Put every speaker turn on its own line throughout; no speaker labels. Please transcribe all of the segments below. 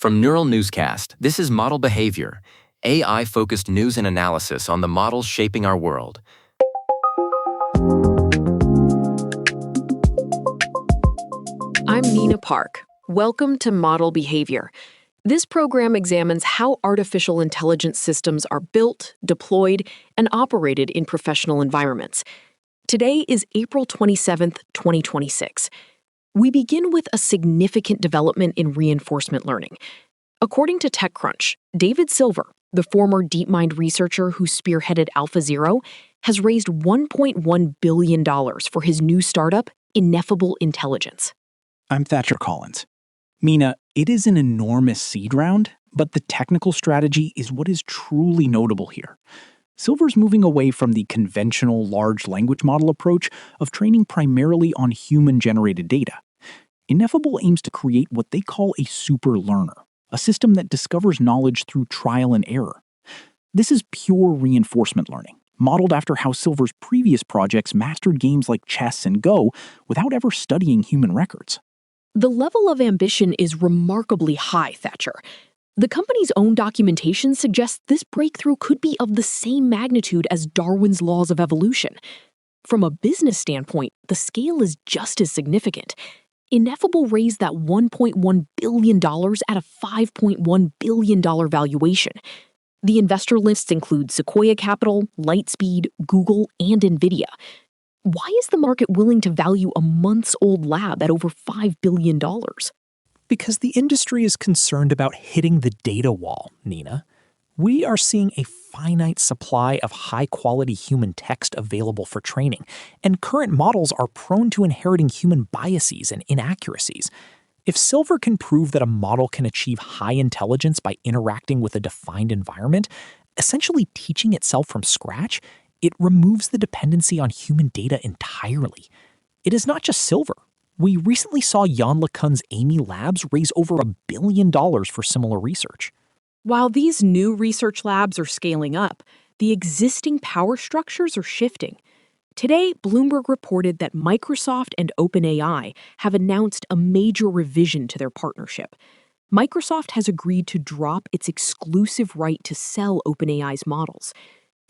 From Neural Newscast, this is Model Behavior, AI-focused news and analysis on the models shaping our world.
I'm Nina Park. Welcome to Model Behavior. This program examines how artificial intelligence systems are built, deployed, and operated in professional environments. Today is April 27th, 2026. We begin with a significant development in reinforcement learning. According to TechCrunch, David Silver, the former DeepMind researcher who spearheaded AlphaZero, has raised $1.1 billion for his new startup, Ineffable Intelligence.
I'm Thatcher Collins. Mina, it is an enormous seed round, but the technical strategy is what is truly notable here. Silver's moving away from the conventional large language model approach of training primarily on human-generated data. Ineffable aims to create what they call a superlearner, a system that discovers knowledge through trial and error. This is pure reinforcement learning, modeled after how Silver's previous projects mastered games like chess and Go without ever studying human records.
The level of ambition is remarkably high, Thatcher. The company's own documentation suggests this breakthrough could be of the same magnitude as Darwin's laws of evolution. From a business standpoint, the scale is just as significant. Ineffable raised that $1.1 billion at a $5.1 billion valuation. The investor lists include Sequoia Capital, Lightspeed, Google, and NVIDIA. Why is the market willing to value a months-old lab at over $5 billion?
Because the industry is concerned about hitting the data wall, Nina. We are seeing a finite supply of high-quality human text available for training, and current models are prone to inheriting human biases and inaccuracies. If Silver can prove that a model can achieve high intelligence by interacting with a defined environment, essentially teaching itself from scratch, it removes the dependency on human data entirely. It is not just Silver. We recently saw Yann LeCun's Amy Labs raise over $1 billion for similar research.
While these new research labs are scaling up, the existing power structures are shifting. Today, Bloomberg reported that Microsoft and OpenAI have announced a major revision to their partnership. Microsoft has agreed to drop its exclusive right to sell OpenAI's models.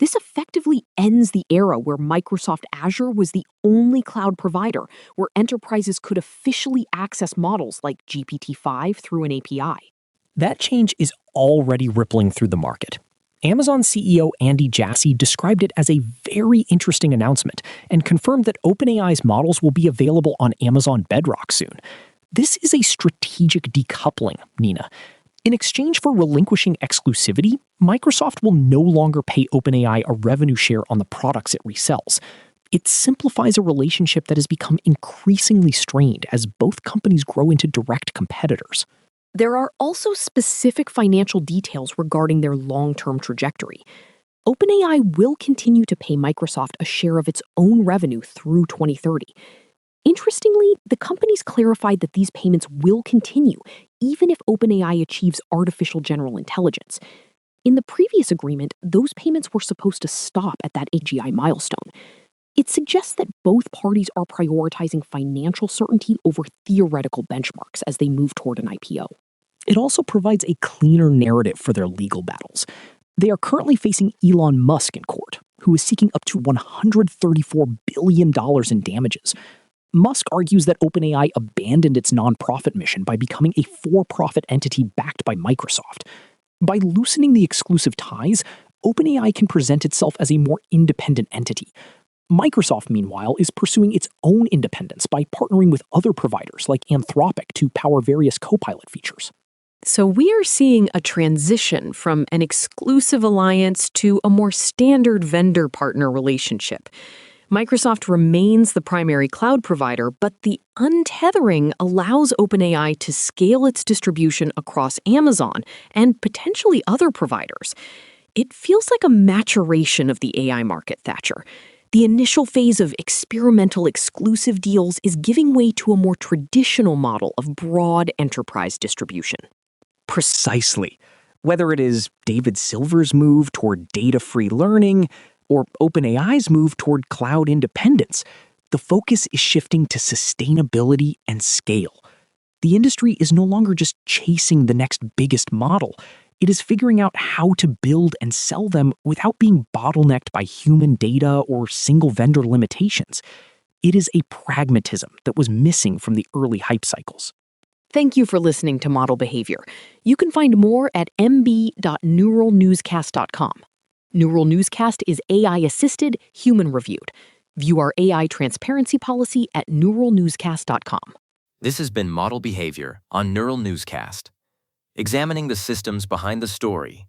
This effectively ends the era where Microsoft Azure was the only cloud provider where enterprises could officially access models like GPT-5 through an API.
That change is already rippling through the market. Amazon CEO Andy Jassy described it as a very interesting announcement and confirmed that OpenAI's models will be available on Amazon Bedrock soon. This is a strategic decoupling, Nina. In exchange for relinquishing exclusivity, Microsoft will no longer pay OpenAI a revenue share on the products it resells. It simplifies a relationship that has become increasingly strained as both companies grow into direct competitors.
There are also specific financial details regarding their long-term trajectory. OpenAI will continue to pay Microsoft a share of its own revenue through 2030. Interestingly, the companies clarified that these payments will continue even if OpenAI achieves artificial general intelligence. In the previous agreement, those payments were supposed to stop at that AGI milestone. It suggests that both parties are prioritizing financial certainty over theoretical benchmarks as they move toward an IPO.
It also provides a cleaner narrative for their legal battles. They are currently facing Elon Musk in court, who is seeking up to $134 billion in damages. Musk argues that OpenAI abandoned its nonprofit mission by becoming a for-profit entity backed by Microsoft. By loosening the exclusive ties, OpenAI can present itself as a more independent entity. Microsoft, meanwhile, is pursuing its own independence by partnering with other providers like Anthropic to power various Copilot features.
So we are seeing a transition from an exclusive alliance to a more standard vendor-partner relationship. Microsoft remains the primary cloud provider, but the untethering allows OpenAI to scale its distribution across Amazon and potentially other providers. It feels like a maturation of the AI market, Thatcher. The initial phase of experimental exclusive deals is giving way to a more traditional model of broad enterprise distribution.
Precisely. Whether it is David Silver's move toward data-free learning or OpenAI's move toward cloud independence, the focus is shifting to sustainability and scale.
The industry is no longer just chasing the next biggest model. It is figuring out how to build and sell them without being bottlenecked by human data or single vendor limitations. It is a pragmatism that was missing from the early hype cycles.
Thank you for listening to Model Behavior. You can find more at mb.neuralnewscast.com. Neural Newscast is AI-assisted, human-reviewed. View our AI transparency policy at neuralnewscast.com.
This has been Model Behavior on Neural Newscast, examining the systems behind the story